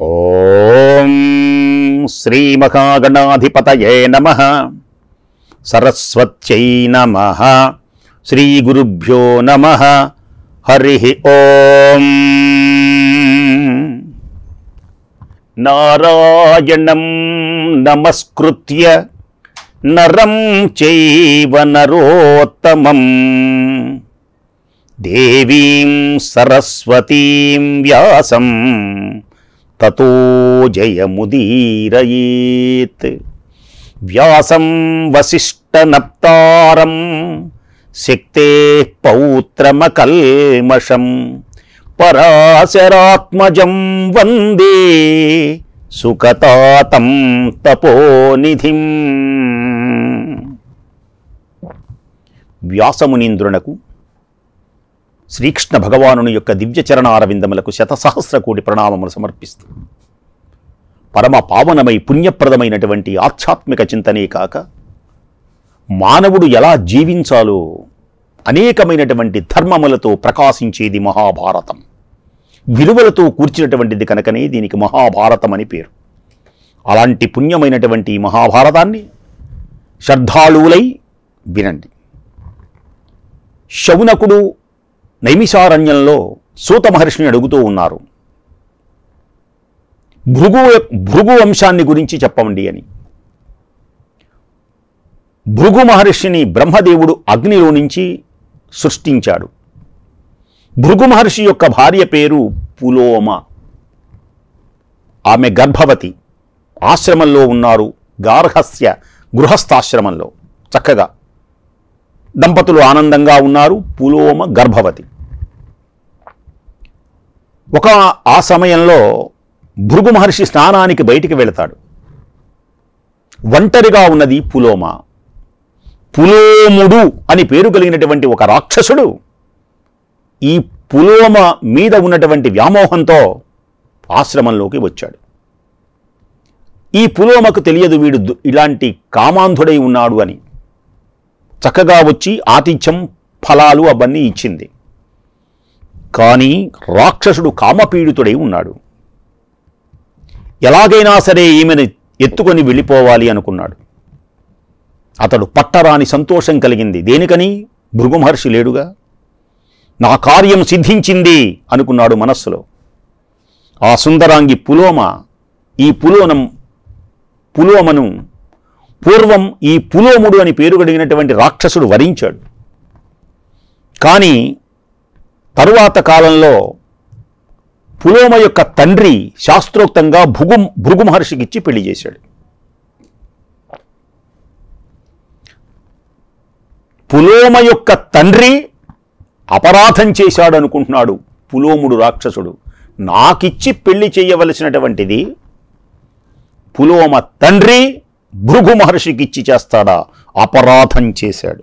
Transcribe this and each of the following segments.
ఓం శ్రీ మహాగణాధిపతయే నమః. సరస్వత్యై నమః. శ్రీ గురుభ్యో నమః. హరి ఓం. నారాయణం నమస్కృత్య నరం చైవ నరోత్తమం దేవీం సరస్వతీం వ్యాసం తతో జయముదీరయేత్. వ్యాసం వసిష్ఠనప్తారం శక్తేః పౌత్రమకల్మషం పరాశరాత్మజం వందే సుఖతాతం తపోనిధిం. వ్యాసమునీంద్రునకు శ్రీకృష్ణ భగవానుని యొక్క దివ్యచరణారవిందములకు శతసహస్ర కోటి ప్రణామములు సమర్పిస్తూ పరమ పావనమై పుణ్యప్రదమైనటువంటి ఆధ్యాత్మిక చింతనే కాక మానవుడు ఎలా జీవించాలో అనేకమైనటువంటి ధర్మములతో ప్రకాశించేది మహాభారతం. విలువలతో కూర్చినటువంటిది కనుకనే దీనికి మహాభారతం అని పేరు. అలాంటి పుణ్యమైనటువంటి మహాభారతాన్ని శ్రద్ధాళువులై వినండి. శౌనకుడు నైమిషారణ్యంలో సూత మహర్షిని అడుగుతూ ఉన్నారు, భృగు వంశాన్ని గురించి చెప్పండి అని. భృగు మహర్షిని బ్రహ్మదేవుడు అగ్నిలో నుంచి సృష్టించాడు. భృగు మహర్షి యొక్క భార్య పేరు పులోమ. ఆమె గర్భవతి. ఆశ్రమంలో ఉన్నారు, గార్హస్య గృహస్థాశ్రమంలో చక్కగా దంపతులు ఆనందంగా ఉన్నారు. పులోమ గర్భవతి. ఆ సమయంలో భృగు మహర్షి స్నానానికి బయటికి వెళతాడు. ఒంటరిగా ఉన్నది పులోమ. పులోముడు అని పేరు కలిగినటువంటి ఒక రాక్షసుడు ఈ పులోమ మీద ఉన్నటువంటి వ్యామోహంతో ఆశ్రమంలోకి వచ్చాడు. ఈ పులోమకు తెలియదు వీడు ఇలాంటి కామాంధుడై ఉన్నాడు అని. చక్కగా వచ్చి ఆతిథ్యం ఫలాలు అవన్నీ ఇచ్చింది. కానీ రాక్షసుడు కామపీడితుడై ఉన్నాడు. ఎలాగైనా సరే ఈమెను ఎత్తుకొని వెళ్ళిపోవాలి అనుకున్నాడు. అతడు పట్టరాని సంతోషం కలిగింది. దేనికని? భృగు మహర్షి లేడుగా, నా కార్యం సిద్ధించింది అనుకున్నాడు మనస్సులో. ఆ సుందరాంగి పులోమ ఈ పులోమను పూర్వం ఈ పులోముడు అని పేరు కలిగినటువంటి రాక్షసుడు వరించాడు. కానీ తరువాత కాలంలో పులోమ యొక్క తండ్రి శాస్త్రోక్తంగా భృగు మహర్షికి ఇచ్చి పెళ్లి చేశాడు. పులోమ యొక్క తండ్రి అపరాధం చేశాడు అనుకుంటున్నాడు పులోముడు రాక్షసుడు. నాకిచ్చి పెళ్లి చేయవలసినటువంటిది పులోమ తండ్రి భృగు మహర్షికి ఇచ్చి చేస్తాడా? అపరాధం చేశాడు.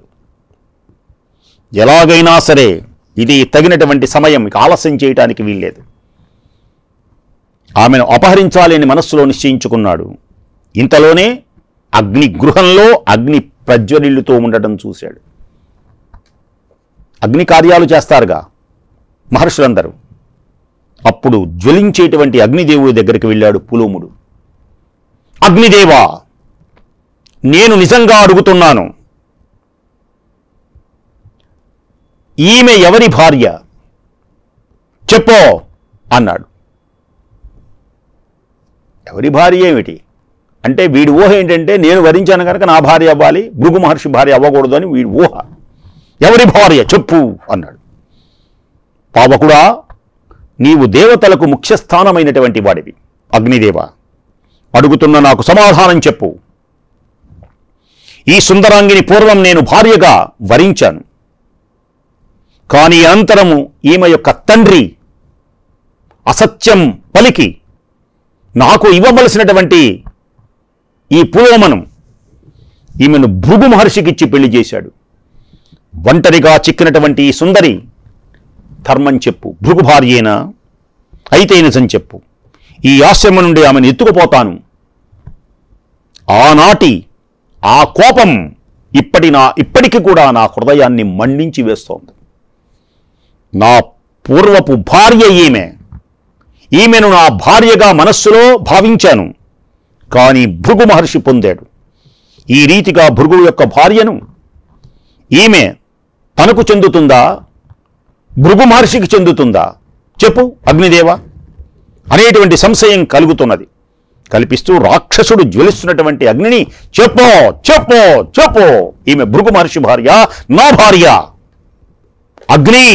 ఎలాగైనా సరే ఇది తగినటువంటి సమయం, ఆలస్యం చేయటానికి వీల్లేదు. ఆమెను అపహరించాలి అని మనస్సులో నిశ్చయించుకున్నాడు. ఇంతలోనే అగ్ని గృహంలో అగ్ని ప్రజ్వలిల్లుతూ ఉండటం చూశాడు. అగ్ని కార్యాలు చేస్తారుగా మహర్షులందరూ. అప్పుడు జ్వలించేటువంటి అగ్నిదేవుడి దగ్గరికి వెళ్ళాడు పులోముడు. అగ్నిదేవా, నేను నిజంగా అడుగుతున్నాను, ఈమె ఎవరి భార్య చెప్పో అన్నాడు. ఎవరి భార్య ఏమిటి అంటే వీడి ఊహ ఏంటంటే నేను వరించాను కనుక నా భార్య అవ్వాలి, భృగు మహర్షి భార్య అవ్వకూడదు అని వీడి ఊహ. ఎవరి భార్య చెప్పు అన్నాడు. పావకుడా, నీవు దేవతలకు ముఖ్యస్థానమైనటువంటి వాడివి. అగ్నిదేవ, అడుగుతున్న నాకు సమాధానం చెప్పు. ఈ సుందరాంగిని పూర్వం నేను భార్యగా వరించాను. కానీ అనంతరము ఈమె యొక్క తండ్రి అసత్యం పలికి నాకు ఇవ్వవలసినటువంటి ఈ పులోమను ఈమెను భృగు మహర్షికిచ్చి పెళ్లి చేశాడు. ఒంటరిగా చిక్కినటువంటి ఈ సుందరి ధర్మం చెప్పు, భృగు భార్యేనా? అయితే నిజం చెప్పు. ఈ ఆశ్రమం నుండి ఆమెను ఎత్తుకుపోతాను. ఆనాటి ఆ కోపం ఇప్పటికి కూడా నా హృదయాన్ని మండించి వేస్తోంది. నా పూర్వపు భార్య ఈమె. ఈమెను నా భార్యగా మనస్సులో భావించాను. కానీ భృగు మహర్షి పొందాడు. ఈ రీతిగా భృగువు యొక్క భార్యను ఈమె తనకు చెందుతుందా, భృగు మహర్షికి చెందుతుందా చెప్పు అగ్నిదేవ అనేటువంటి సంశయం కలుగుతున్నది. కల్పిస్తూ రాక్షసుడు జ్వలిస్తున్నటువంటి అగ్నిని చెప్పో చెప్పో చెప్పో, ఈమె భృగు మహర్షి భార్య, నా భార్య. అగ్ని,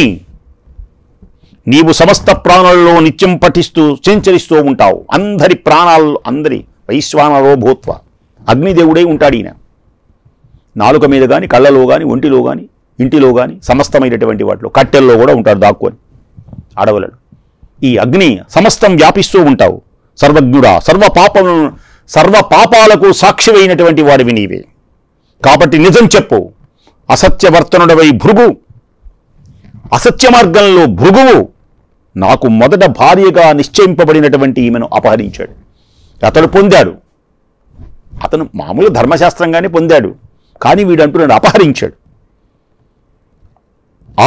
నీవు సమస్త ప్రాణులలో నిత్యం పఠిస్తూ సంచరిస్తూ ఉంటావు. అందరి ప్రాణాల్లో, అందరి వైశ్వానరో భూత్వ, అగ్నిదేవుడై ఉంటాడు ఈయన. నాలుక మీద కానీ, కళ్ళలో కానీ, ఒంటిలో కానీ, ఇంటిలో కానీ, సమస్తమైనటువంటి వాటిలో, కట్టెల్లో కూడా ఉంటాడు దాక్కొని అడవులలో. ఈ అగ్ని సమస్తం వ్యాపిస్తూ ఉంటావు. సర్వజ్ఞుడా, సర్వ పాపాలకు సాక్షివైనటువంటి వాడివి నీవే. కాబట్టి నిజం చెప్పు. అసత్యవర్తనుడవై భృగు, అసత్య మార్గంలో భృగువు నాకు మొదట భార్యగా నిశ్చయింపబడినటువంటి ఈమెను అపహరించాడు. అతడు పొందాడు. అతను మామూలు ధర్మశాస్త్రంగానే పొందాడు. కానీ వీడు అంటున్నాడు అపహరించాడు.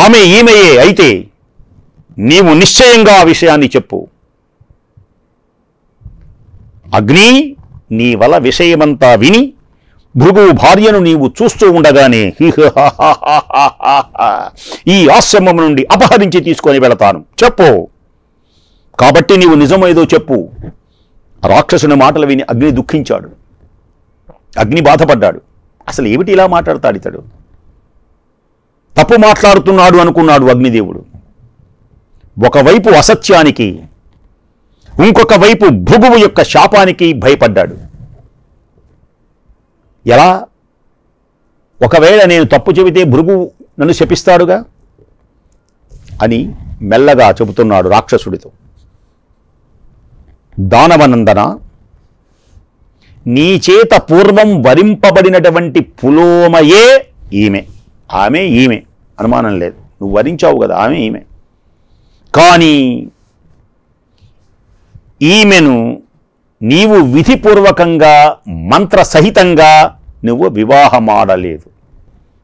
ఆమె ఈమెయే అయితే నీవు నిశ్చయంగా ఆ విషయాన్ని చెప్పు. అగ్ని, నీ వల విషయమంతా విని భృగువు భార్యను నీవు చూస్తూ ఉండగానే ఈ ఆశ్రమం నుండి అపహరించి తీసుకొని వెళతాను, చెప్పు. కాబట్టి నీవు నిజమేదో చెప్పు. రాక్షసుని మాటలు విని అగ్ని దుఃఖించాడు. అగ్ని బాధపడ్డాడు. అసలు ఏమిటి ఇలా మాట్లాడతాడు ఇతడు, తప్పు మాట్లాడుతున్నాడు అనుకున్నాడు అగ్నిదేవుడు. ఒకవైపు అసత్యానికి, ఇంకొక వైపు భృగువు యొక్క శాపానికి భయపడ్డాడు. ఎలా? ఒకవేళ నేను తప్పు చెబితే భృగువు నన్ను శపిస్తాడుగా అని మెల్లగా చెబుతున్నాడు రాక్షసుడితో. దానవనందన, నీ చేత పూర్వం వరింపబడినటువంటి పులోమయే ఈమె. ఆమె ఈమె, అనుమానం లేదు. నువ్వు వరించావు కదా, ఆమె ఈమె. కానీ ఈమెను నీవు విధిపూర్వకంగా మంత్రసహితంగా నువ్వు వివాహమాడలేదు,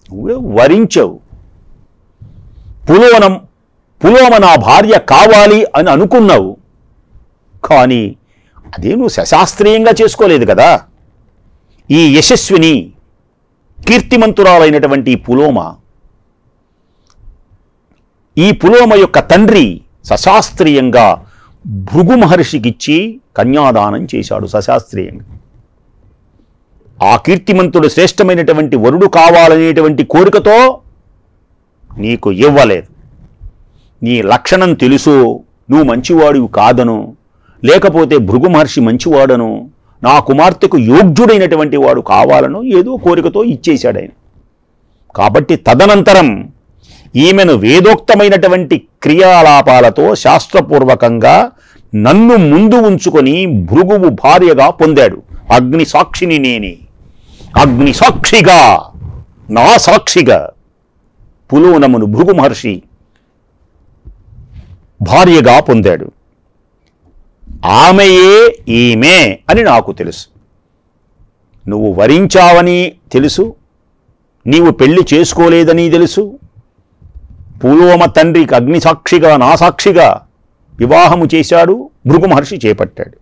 నువ్వు వరించవు. పులోమ నా భార్య కావాలి అని అనుకున్నావు, కానీ అదే నువ్వు సశాస్త్రీయంగా చేసుకోలేదు కదా. ఈ యశస్విని కీర్తిమంతురాలైనటువంటి ఈ పులోమ యొక్క తండ్రి సశాస్త్రీయంగా భృగు మహర్షికిచ్చి కన్యాదానం చేశాడు సశాస్త్రీయంగా. ఆ కీర్తిమంతుడు శ్రేష్టమైనటువంటి వరుడు కావాలనేటువంటి కోరికతో నీకు ఇవ్వలేదు. నీ లక్షణం తెలుసు, నువ్వు మంచివాడివి కాదను, లేకపోతే భృగు మహర్షి మంచివాడను, నా కుమార్తెకు యోగ్యుడైనటువంటి వాడు కావాలను ఏదో కోరికతో ఇచ్చేశాడు ఆయన. కాబట్టి తదనంతరం ఈమెను వేదోక్తమైనటువంటి క్రియాలాపాలతో శాస్త్రపూర్వకంగా నన్ను ముందు ఉంచుకొని భృగువు భార్యగా పొందాడు. అగ్ని సాక్షిని నేనే, అగ్ని సాక్షిగా, నా సాక్షిగా పులోనమును భృగు మహర్షి భార్యగా పొందాడు. ఆమెయే ఈమె అని నాకు తెలుసు. నువ్వు వరించావని తెలుసు, నీవు పెళ్లి చేసుకోలేదని తెలుసు. పులోమ తండ్రికి అగ్ని సాక్షిగా, నా సాక్షిగా వివాహము చేశాడు, భృగు మహర్షి చేపట్టాడు.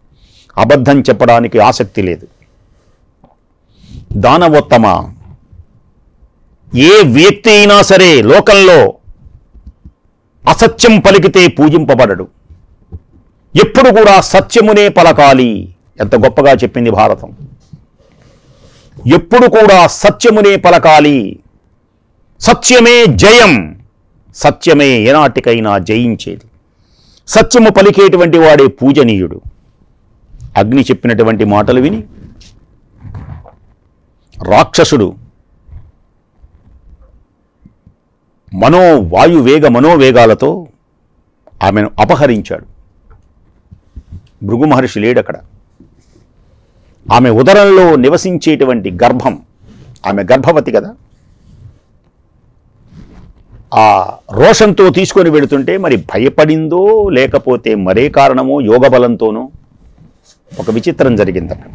అబద్ధం చెప్పడానికి ఆసక్తి లేదు. దానవోత్తమ, ఏ వ్యక్తి అయినా సరే లోకంలో అసత్యం పలికితే పూజింపబడడు. ఎప్పుడు కూడా సత్యమునే పలకాలి. ఎంత గొప్పగా చెప్పింది భారతం. ఎప్పుడు కూడా సత్యమునే పలకాలి. సత్యమే జయం, సత్యమే ఏనాటికైనా జయించేది. సత్యము పలికేటువంటి వాడే పూజనీయుడు. అగ్ని చెప్పినటువంటి మాటలు విని రాక్షసుడు మనోవేగాలతో ఆమెను అపహరించాడు. భృగు మహర్షి లేడక్కడ. ఆమె ఉదరంలో నివసించేటువంటి గర్భం, ఆమె గర్భవతి కదా, ఆ రోషంతో తీసుకొని వెళుతుంటే మరి భయపడిందో లేకపోతే మరే కారణమో యోగబలంతోనో ఒక విచిత్రం జరిగింది అక్కడ.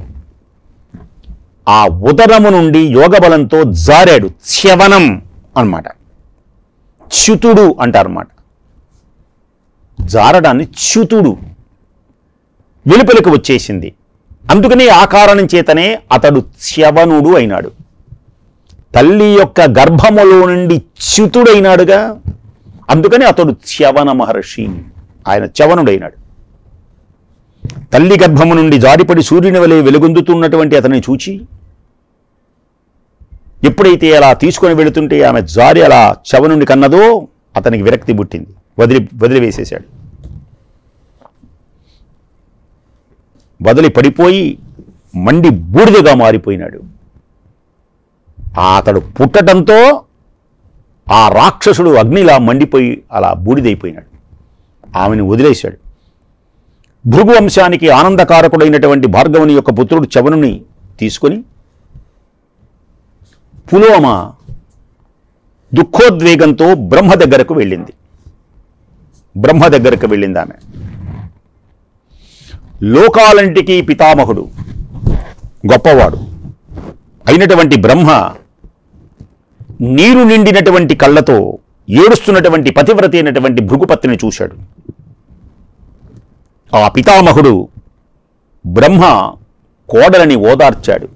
ఆ ఉదరము నుండి యోగబలంతో జారాడు. చ్యవనం అన్నమాట, చ్యుతుడు అంటారన్నమాట. జారడాన్ని చ్యుతుడు వెలుపలికి వచ్చేసింది. అందుకని ఆ కారణం చేతనే అతడు చ్యవనుడు అయినాడు. తల్లి యొక్క గర్భములో నుండి చ్యుతుడైనాడుగా, అందుకని అతడు చ్యవన మహర్షి. ఆయన చ్యవనుడైనాడు. తల్లి గర్భము నుండి జారిపడి సూర్యుని వలె వెలుగొందుతున్నటువంటి అతన్ని చూచి ఎప్పుడైతే అలా తీసుకొని వెళుతుంటే ఆమె జారి అలా చ్యవనుని కన్నదో అతనికి విరక్తి పుట్టింది. వదిలివేసేశాడు. వదిలి పడిపోయి మండి బూడిదగా మారిపోయినాడు. అతడు పుట్టడంతో ఆ రాక్షసుడు అగ్నిలా మండిపోయి అలా బూడిదైపోయినాడు. ఆమెను వదిలేశాడు. భృగు వంశానికి ఆనందకారకుడైనటువంటి భార్గవుని యొక్క పుత్రుడు చ్యవనుని తీసుకొని పులోమ దుఃఖోద్వేగంతో బ్రహ్మ దగ్గరకు వెళ్ళింది. ఆమె లోకాలంటికి పితామహుడు, గొప్పవాడు అయినటువంటి బ్రహ్మ నీరు నిండినటువంటి కళ్ళతో ఏడుస్తున్నటువంటి పతివ్రత అయినటువంటి భృగుపత్తిని చూశాడు. ఆ పితామహుడు బ్రహ్మ కోడలని ఓదార్చాడు.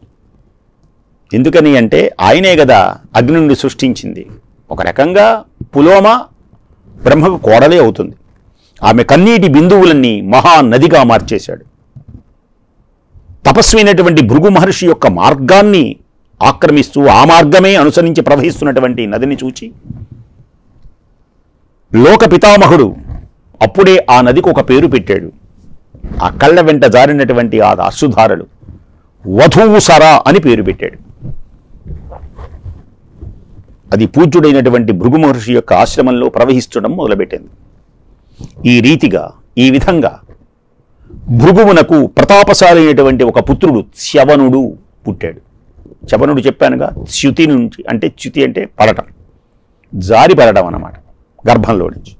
ఎందుకని అంటే ఆయనే కదా అగ్ని నుండి సృష్టించింది. ఒక రకంగా పులోమ బ్రహ్మకు కోడలే అవుతుంది. ఆమె కన్నీటి బిందువులన్నీ మహానదిగా మార్చేశాడు. తపస్వైనటువంటి భృగు మహర్షి యొక్క మార్గాన్ని ఆక్రమిస్తూ ఆ మార్గమే అనుసరించి ప్రవహిస్తున్నటువంటి నదిని చూచి లోక పితామహుడు అప్పుడే ఆ నదికి ఒక పేరు పెట్టాడు. ఆ కళ్ళ వెంట జారినటువంటి ఆ అశ్రుధారలు వధూసర అని పేరు పెట్టాడు. అది పూజ్యుడైనటువంటి భృగు మహర్షి యొక్క ఆశ్రమంలో ప్రవహించడం మొదలుపెట్టింది. ఈ విధంగా భృగువునకు ప్రతాపశాలైనటువంటి ఒక పుత్రుడు చ్యవనుడు పుట్టాడు. చ్యవనుడు చెప్పానుగా, చ్యుతి నుంచి, అంటే చ్యుతి అంటే పడటం, జారి పడటం అన్నమాట గర్భంలో నుంచి.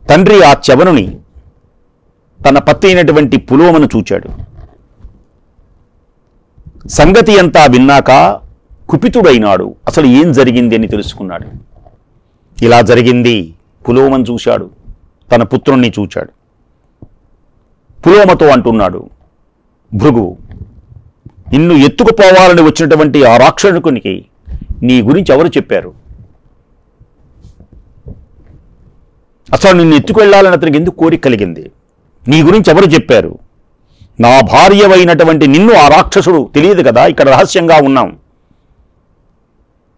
తండ్రి ఆ చ్యవనుని తన పత్తి అయినటువంటి పులోమను చూచాడు. సంగతి అంతా విన్నాక కుపితుడైనాడు. అసలు ఏం జరిగింది అని తెలుసుకున్నాడు. ఇలా జరిగింది. పులోమను చూశాడు, తన పుత్రుణ్ణి చూచాడు. పులోమతో అంటున్నాడు, భృగు, నిన్ను ఎత్తుకుపోవాలని వచ్చినటువంటి ఆ రాక్షసునికి నీ గురించి ఎవరు చెప్పారు? అసలు నిన్ను ఎత్తుకెళ్లాలని అతనికి ఎందుకు కోరిక కలిగింది? నీ గురించి ఎవరు చెప్పారు? నా భార్యవైనటువంటి నిన్ను ఆ రాక్షసుడు తెలియదు కదా, ఇక్కడ రహస్యంగా ఉన్నాం,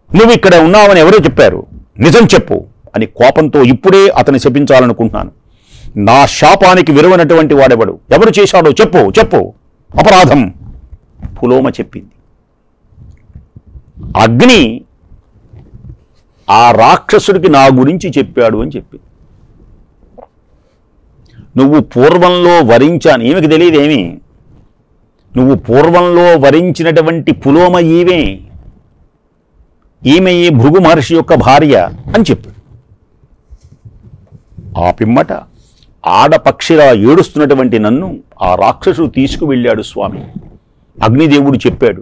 నువ్వు ఇక్కడ ఉన్నావని ఎవరో చెప్పారు, నిజం చెప్పు అని కోపంతో ఇప్పుడే అతన్ని శపించాలనుకుంటున్నాను. నా శాపానికి విలువనటువంటి వాడెవడు? ఎవరు చేశాడో చెప్పు, చెప్పు, అపరాధం. పులోమ చెప్పింది. అగ్ని ఆ రాక్షసుడికి నా గురించి చెప్పాడు అని చెప్పింది. నువ్వు పూర్వంలో వరించాను, ఈమెకి తెలియదేమి, నువ్వు పూర్వంలో వరించినటువంటి పులోమ ఈమె ఈ భృగు మహర్షి యొక్క భార్య అని చెప్పు. ఆ పిమ్మట ఆడపక్షిలా ఏడుస్తున్నటువంటి నన్ను ఆ రాక్షసుడు తీసుకువెళ్ళాడు స్వామి. అగ్నిదేవుడు చెప్పాడు,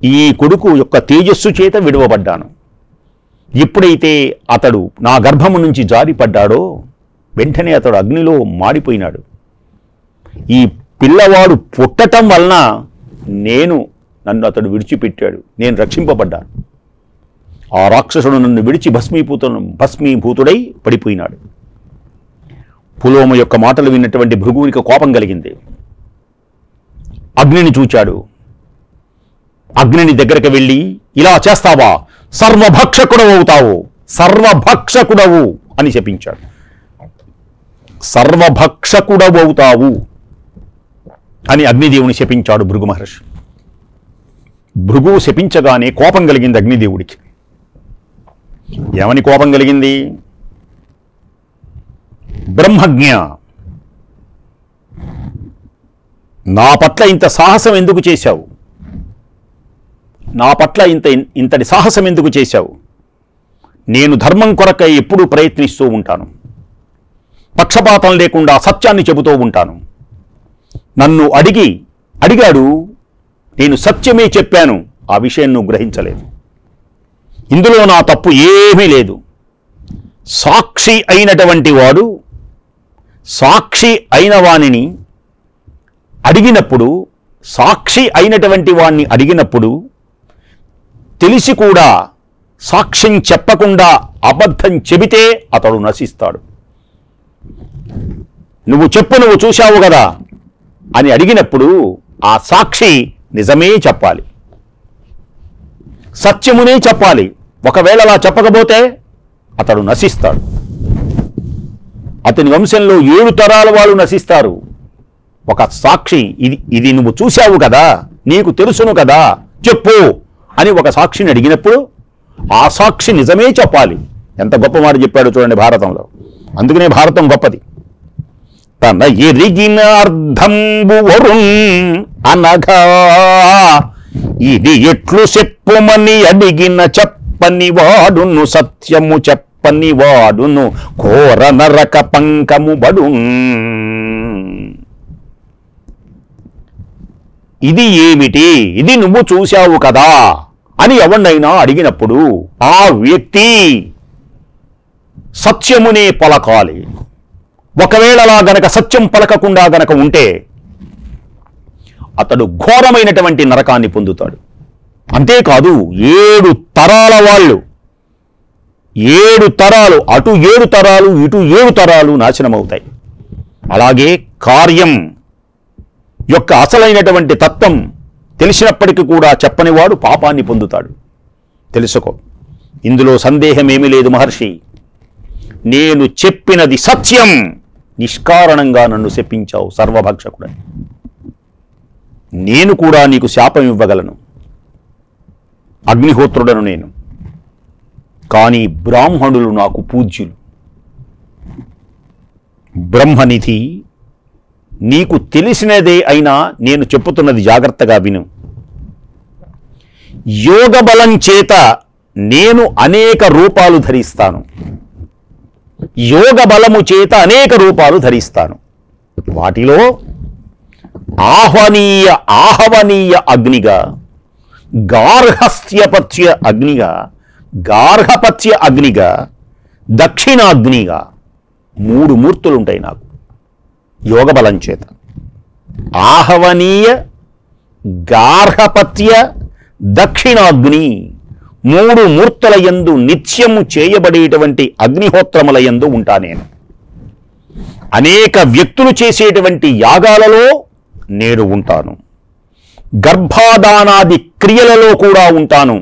ఈ కొడుకు యొక్క తేజస్సు చేత విడువబడ్డాను. ఎప్పుడైతే అతడు నా గర్భము నుంచి జారిపడ్డాడో వెంటనే అతడు అగ్నిలో మాడిపోయినాడు. ఈ పిల్లవాడు పుట్టటం వలన నన్ను అతడు విడిచిపెట్టాడు, నేను రక్షింపబడ్డాను. ఆ రాక్షసుడు నన్ను విడిచి భస్మీభూతుడై పడిపోయినాడు. పులోమ యొక్క మాటలు విన్నటువంటి భృగువునికి కోపం కలిగింది. అగ్నిని చూచాడు. అగ్నిని దగ్గరికి వెళ్ళి, ఇలా చేస్తావా, సర్వభక్షకుడవు అవుతావు, సర్వభక్షకుడవు అని శపించాడు. సర్వభక్షకుడవు అవుతావు అని అగ్నిదేవుని శపించాడు భృగు మహర్షి. భృగువు శపించగానే కోపం కలిగింది అగ్నిదేవుడికి. ఏమని కోపం కలిగింది? బ్రహ్మజ్ఞ, నా పట్ల ఇంత సాహసం ఎందుకు చేశావు? నా పట్ల ఇంతటి సాహసం ఎందుకు చేశావు? నేను ధర్మం కొరకై ఎప్పుడూ ప్రయత్నిస్తూ ఉంటాను, పక్షపాతం లేకుండా సత్యాన్ని చెబుతూ ఉంటాను. నన్ను అడిగాడు, నేను సత్యమే చెప్పాను, ఆ విషయం నువ్వు గ్రహించలేదు. ఇందులో నా తప్పు ఏమీ లేదు. సాక్షి అయినటువంటి వాడు సాక్షి అయిన వాణిని అడిగినప్పుడు, సాక్షి అయినటువంటి వాణ్ణి అడిగినప్పుడు తెలిసి కూడా సాక్ష్యం చెప్పకుండా అబద్ధం చెబితే అతడు నశిస్తాడు. నువ్వు చెప్పు, నువ్వు చూశావు కదా అని అడిగినప్పుడు ఆ సాక్షి నిజమే చెప్పాలి, సత్యమునే చెప్పాలి. ఒకవేళ అలా చెప్పకపోతే అతడు నశిస్తాడు. అతని వంశంలో 7 తరాల వాళ్ళు నశిస్తారు. ఒక సాక్షి ఇది నువ్వు చూశావు కదా, నీకు తెలుసును కదా, చెప్పు అని ఒక సాక్షిని అడిగినప్పుడు ఆ సాక్షి నిజమే చెప్పాలి. ఎంత గొప్ప మాట చెప్పాడు చూడండి భారతంలో. అందుకనే భారతం గొప్పది. తన ఎరిగిన అర్థంబు వరుణ్ అనగా ఇది ఎట్లు చెప్పుమని అడిగిన చెప్పని వాడును, సత్యము చెప్పని వాడును, ఘోర నరక పంకము బడు. ఇది ఏమిటి, ఇది నువ్వు చూశావు కదా అని ఎవరినైనా అడిగినప్పుడు ఆ వ్యక్తి సత్యమునే పలకాలి. ఒకవేళ అలా గనక సత్యం పలకకుండా గనక ఉంటే అతడు ఘోరమైనటువంటి నరకాన్ని పొందుతాడు. అంతేకాదు 7 తరాల వాళ్ళు, 7 తరాలు, అటు 7 తరాలు ఇటు 7 తరాలు నాశనమవుతాయి. అలాగే కార్యం యొక్క అసలైనటువంటి తత్వం తెలిసినప్పటికీ కూడా చెప్పనివాడు పాపాన్ని పొందుతాడు. తెలుసుకో, ఇందులో సందేహమేమీ లేదు మహర్షి. నేను చెప్పినది సత్యం, నిష్కారణంగా నన్ను శపించావు సర్వభక్షకుడని. నేను కూడా నీకు శాపం ఇవ్వగలను, అగ్నిహోత్రుడను నేను. కానీ బ్రాహ్మణులు నాకు పూజ్యులు. బ్రహ్మనిధి, నీకు తెలిసినదే అయినా నేను చెప్పుతున్నది జాగ్రత్తగా విను. యోగ బలం చేత నేను అనేక రూపాలు ధరిస్తాను. యోగ బలము చేత అనేక రూపాలు ధరిస్తాను. వాటిలో ఆహవనీయ అగ్నిగా, గార్హస్థ్యపత్య అగ్నిగా, గార్హపత్య అగ్నిగా, దక్షిణాగ్నిగా 3 మూర్తులుంటాయి నాకు యోగ బలం చేత. ఆహవనీయ, గార్హపత్య, దక్షిణాగ్ని 3 మూర్తుల యందు నిత్యము చేయబడేటువంటి అగ్నిహోత్రముల యందు ఉంటా నేను. అనేక వ్యక్తులు చేసేటువంటి యాగాలలో నేను ఉంటాను. గర్భాధానాది క్రియలలో కూడా ఉంటాను.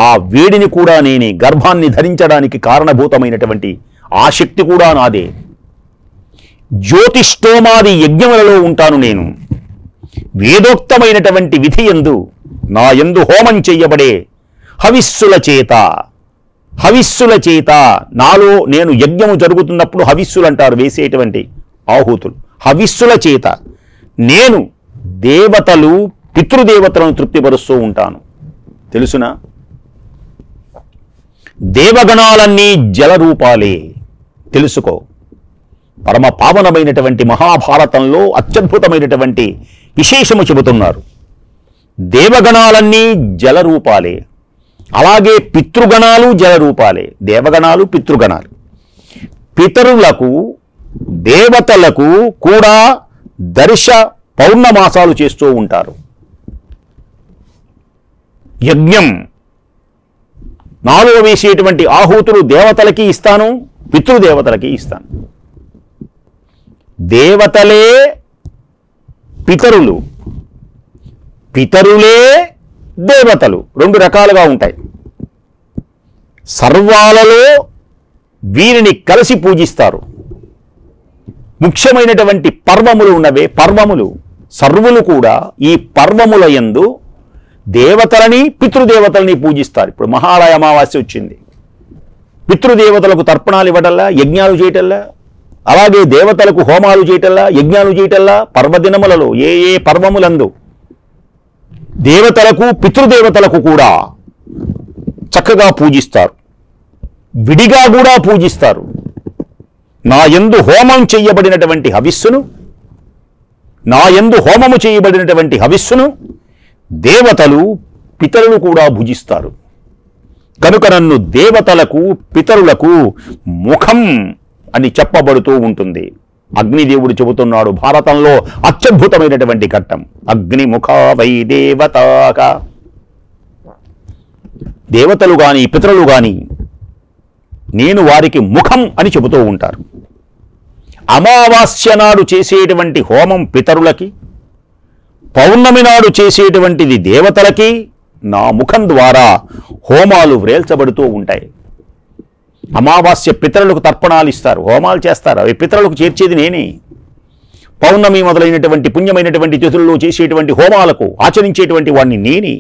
ఆ వేడిని కూడా నేనే. గర్భాన్ని ధరించడానికి కారణభూతమైనటువంటి ఆ శక్తి కూడా నాదే. జ్యోతిష్టోమాది యజ్ఞములలో ఉంటాను నేను. వేదోక్తమైనటువంటి విధి యందు నా యందు హోమం చెయ్యబడే హవిస్సుల చేత నాలో నేను యజ్ఞము జరుగుతున్నప్పుడు హవిస్సులు అంటారు, వేసేటువంటి ఆహుతులు. హవిస్సుల చేత నేను దేవతలు, పితృదేవతలను తృప్తిపరుస్తూ ఉంటాను. తెలుసునా? దేవగణాలన్నీ జలరూపాలే. తెలుసుకో, పరమ పావనమైనటువంటి మహాభారతంలో అత్యద్భుతమైనటువంటి విశేషము చెబుతున్నారు. దేవగణాలన్నీ జలరూపాలే, అలాగే పితృగణాలు జలరూపాలే. దేవగణాలు, పితృగణాలు. పితరులకు, దేవతలకు కూడా దర్శ పౌర్ణమాసాలు చేస్తూ ఉంటారు. యజ్ఞం నాలో వేసేటువంటి ఆహుతులు దేవతలకి ఇస్తాను, పితృదేవతలకి ఇస్తాను. దేవతలే పితరులు, పితరులే దేవతలు. 2 రకాలుగా ఉంటాయి. సర్వాలలో వీరిని కలిసి పూజిస్తారు. ముఖ్యమైనటువంటి పర్వములు ఉన్నవే, పర్వములు సర్వులు కూడా ఈ పర్వముల యందు దేవతలని, పితృదేవతలని పూజిస్తారు. ఇప్పుడు మహాలయ అమావాస్య వచ్చింది. పితృదేవతలకు తర్పణాలు ఇవ్వటల్లా, యజ్ఞాలు చేయటల్లా, అలాగే దేవతలకు హోమాలు చేయటల్లా, యజ్ఞాలు చేయటల్లా. పర్వదినములలో ఏ ఏ పర్వములందు దేవతలకు, పితృదేవతలకు కూడా చక్కగా పూజిస్తారు. విడిగా కూడా పూజిస్తారు. నా యందు హోమం చేయబడినటువంటి హవిస్సును, నా యందు హోమము చేయబడినటువంటి హవిస్సును దేవతలు, పితరులు కూడా భుజిస్తారు. కనుక నన్ను దేవతలకు, పితరులకు ముఖం అని చెప్పబడుతూ ఉంటుంది. అగ్నిదేవుడు చెబుతున్నాడు, భారతంలో అత్యద్భుతమైనటువంటి ఘట్టం. అగ్నిముఖ వై దేవతాక. దేవతలు గాని పితరులు గాని నేను వారికి ముఖం అని చెబుతూ ఉంటారు. అమావాస్య నాడు చేసేటువంటి హోమం పితరులకి, పౌర్ణమి నాడు చేసేటువంటిది దేవతలకి నా ముఖం ద్వారా హోమాలు వ్రేల్చబడుతూ ఉంటాయి. అమావాస్య పితరులకు తర్పణాలు ఇస్తారు, హోమాలు చేస్తారు, అవి పితరులకు చేర్చేది నేనే. పౌర్ణమి మొదలైనటువంటి పుణ్యమైనటువంటి తిథుల్లో చేసేటువంటి హోమాలకు ఆచరించేటువంటి వాడిని నేనే.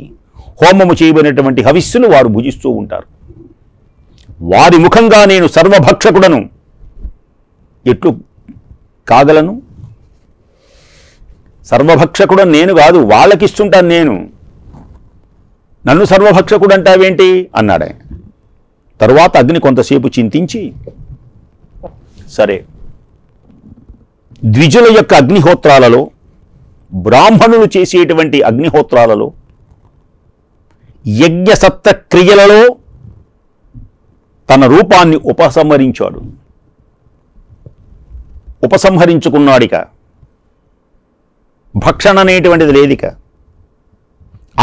హోమము చేయబడినటువంటి హవిస్సులు వారు భుజిస్తూ ఉంటారు. వారి ముఖంగా నేను సర్వభక్షకుడను ఎట్లు కాగలను? సర్వభక్షకుడని నేను కాదు, వాళ్ళకిస్తుంటాను నేను. నన్ను సర్వభక్షకుడు అంటావేంటి అన్నాడే. తరువాత అగ్ని కొంతసేపు చింతించి, సరే, ద్విజుల యొక్క అగ్నిహోత్రాలలో, బ్రాహ్మణులు చేసేటువంటి అగ్నిహోత్రాలలో, యజ్ఞసప్త క్రియలలో తన రూపాన్ని ఉపసంహరించాడు. ఉపసంహరించుకున్నాడిక. భక్షణ అనేటువంటిది లేదిక.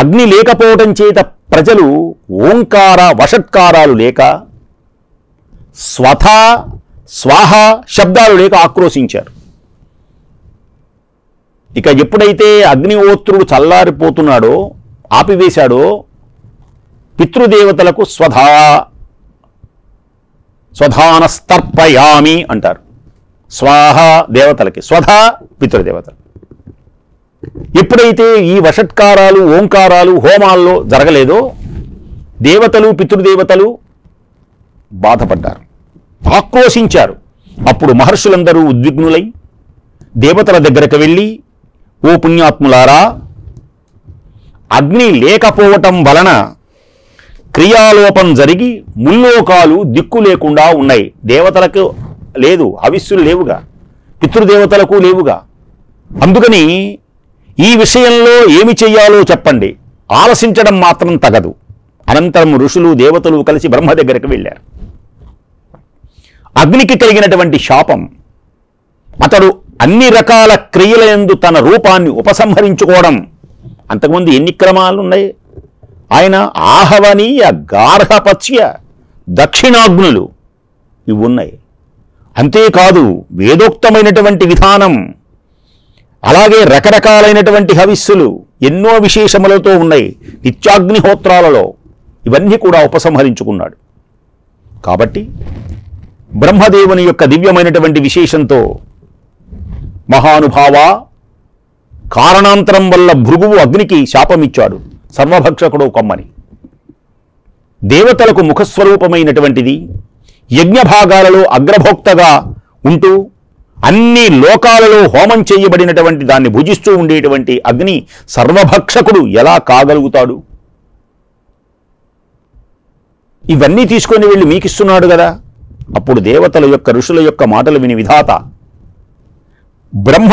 అగ్ని లేకపోవటం చేత ప్రజలు ఓంకార వషట్కారాలు లేక, స్వథ స్వాహ శబ్దాలు లేక ఆక్రోశించారు. ఇక ఎప్పుడైతే అగ్నిహోత్రుడు చల్లారిపోతున్నాడో, ఆపివేశాడో, పితృదేవతలకు స్వధానస్తర్పయామి అంటారు. స్వాహ దేవతలకి, స్వధ పితృదేవతలు. ఎప్పుడైతే ఈ వషట్కారాలు ఓంకారాలు హోమాల్లో జరగలేదో దేవతలు పితృదేవతలు బాధపడ్డారు, ఆక్రోశించారు. అప్పుడు మహర్షులందరూ ఉద్విగ్నులై దేవతల దగ్గరకు వెళ్ళి, ఓ పుణ్యాత్ములారా, అగ్ని లేకపోవటం వలన క్రియాలోపం జరిగి ముల్లోకాలు దిక్కు లేకుండా ఉన్నాయి. దేవతలకు లేదు, హవిస్సులు లేవుగా, పితృదేవతలకు లేవుగా. అందుకని ఈ విషయంలో ఏమి చెయ్యాలో చెప్పండి, ఆలసించడం మాత్రం తగదు. అనంతరం ఋషులు దేవతలు కలిసి బ్రహ్మ దగ్గరికి వెళ్ళారు. అగ్నికి కలిగినటువంటి శాపం, అతడు అన్ని రకాల క్రియలందు తన రూపాన్ని ఉపసంహరించుకోవడం. అంతకుముందు ఎన్ని క్రమాలు ఉన్నాయి? ఆయన ఆహవనీయ, గార్హపత్య, దక్షిణాగ్నులు ఇవి ఉన్నాయి. అంతేకాదు వేదోక్తమైనటువంటి విధానం, అలాగే రకరకాలైనటువంటి హవిస్సులు ఎన్నో విశేషములతో ఉన్నాయి. నిత్యాగ్నిహోత్రాలలో ఇవన్నీ కూడా ఉపసంహరించుకున్నాడు. కాబట్టి బ్రహ్మదేవుని యొక్క దివ్యమైనటువంటి విశేషంతో, మహానుభావ, కారణాంతరం వల్ల భృగువు అగ్నికి శాపమిచ్చాడు, సర్వభక్షకుడు కొమ్మని. దేవతలకు ముఖస్వరూపమైనటువంటిది, యజ్ఞభాగాలలో అగ్రభోక్తగా ఉంటూ అన్ని లోకాలలో హోమం చేయబడినటువంటి దాన్ని భుజిస్తూ ఉండేటువంటి అగ్ని సర్వభక్షకుడు ఎలా కాగలుగుతాడు? ఇవన్నీ తీసుకొని వెళ్ళి మీకిస్తున్నాడు కదా. అప్పుడు దేవతల యొక్క ఋషుల యొక్క మాటలు విని విధాత బ్రహ్మ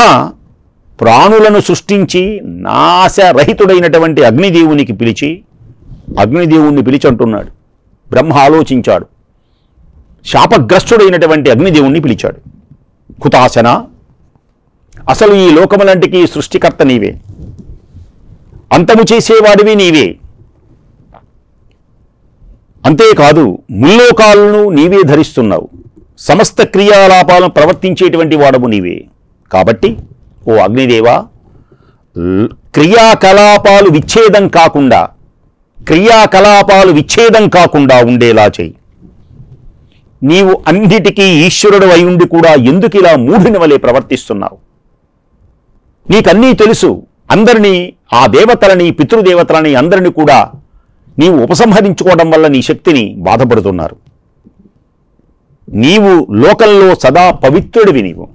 ప్రాణులను సృష్టించి నాశరహితుడైనటువంటి అగ్నిదేవునికి పిలిచి, అగ్నిదేవుణ్ణి పిలిచి అంటున్నాడు. బ్రహ్మ ఆలోచించాడు, శాపగ్రస్తుడైనటువంటి అగ్నిదేవుణ్ణి పిలిచాడు. హుతాశన, అసలు ఈ లోకములంటికి సృష్టికర్త నీవే, అంతము చేసేవాడివి నీవే. అంతేకాదు ముల్లోకాలను నీవే ధరిస్తున్నావు, సమస్త క్రియాలాపాలను ప్రవర్తించేటువంటి వాడవు నీవే. కాబట్టి ఓ అగ్నిదేవా, క్రియాకలాపాలు విచ్ఛేదం కాకుండా ఉండేలా చెయ్యి. నీవు అన్నిటికీ ఈశ్వరుడు అయి ఉండి కూడా ఎందుకు ఇలా మూఢుని వలె ప్రవర్తిస్తున్నావు? నీకన్నీ తెలుసు. అందరినీ, ఆ దేవతలని, పితృదేవతలని అందరినీ కూడా నీవు ఉపసంహరించుకోవడం వల్ల నీ శక్తిని బాధపడుతున్నారు. నీవు లోకంలో సదా పవిత్రుడివి, నీవు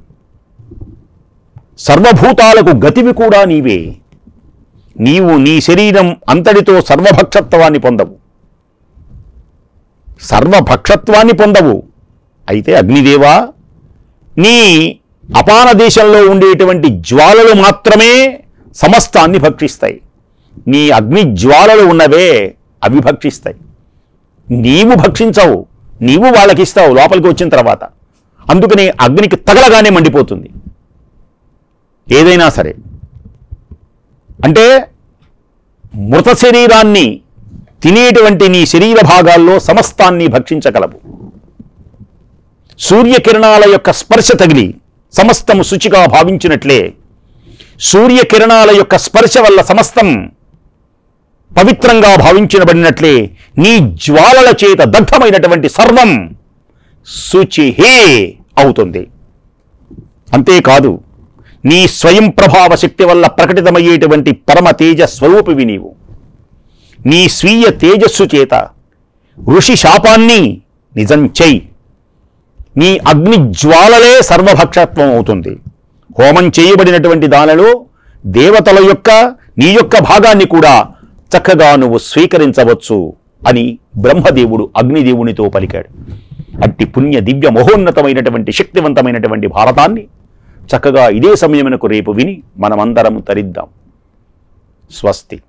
సర్వభూతాలకు గతివి కూడా నీవే. నీవు నీ శరీరం అంతటితో సర్వభక్షత్వాన్ని పొందవు. అయితే అగ్నిదేవా, నీ అపాన దేశంలో ఉండేటువంటి జ్వాలలు మాత్రమే సమస్తాన్ని భక్షిస్తాయి. నీ అగ్ని జ్వాలలు ఉన్నవే అవి భక్షిస్తాయి. నీవు భక్షించవు, నీవు వాళ్ళకిస్తావు లోపలికి వచ్చిన తర్వాత. అందుకని అగ్నికి తగలగానే మండిపోతుంది ఏదైనా సరే. అంటే మృత శరీరాన్ని తినేటువంటి నీ శరీర భాగాల్లో సమస్తాన్ని భక్షించగలవు. సూర్యకిరణాల యొక్క స్పర్శ తగిలి సమస్తము శుచిగా భావించినట్లే సూర్యకిరణాల యొక్క స్పర్శ వల్ల సమస్తం పవిత్రంగా భావించబడినట్లే నీ జ్వాలల చేత దగ్ధమైనటువంటి సర్వం శుచిహే అవుతుంది. అంతేకాదు నీ స్వయం ప్రభావ శక్తి వల్ల ప్రకటితమయ్యేటువంటి పరమ తేజ స్వరూపివి నీవు. నీ స్వీయ తేజస్సు చేత ఋషి శాపాన్ని నిజం చెయ్యి. నీ అగ్ని జ్వాలలే సర్వభక్షత్వం అవుతుంది. హోమం చేయబడినటువంటి దానిలో దేవతల యొక్క నీ యొక్క భాగాన్ని కూడా చక్కగా నువ్వు స్వీకరించవచ్చు అని బ్రహ్మదేవుడు అగ్నిదేవునితో పలికాడు. అట్టి పుణ్య దివ్య మహోన్నతమైనటువంటి శక్తివంతమైనటువంటి భారతాన్ని చక్కగా ఇదే సమయమునకు రేపు విని మనమందరం తరిద్దాం. స్వస్తి.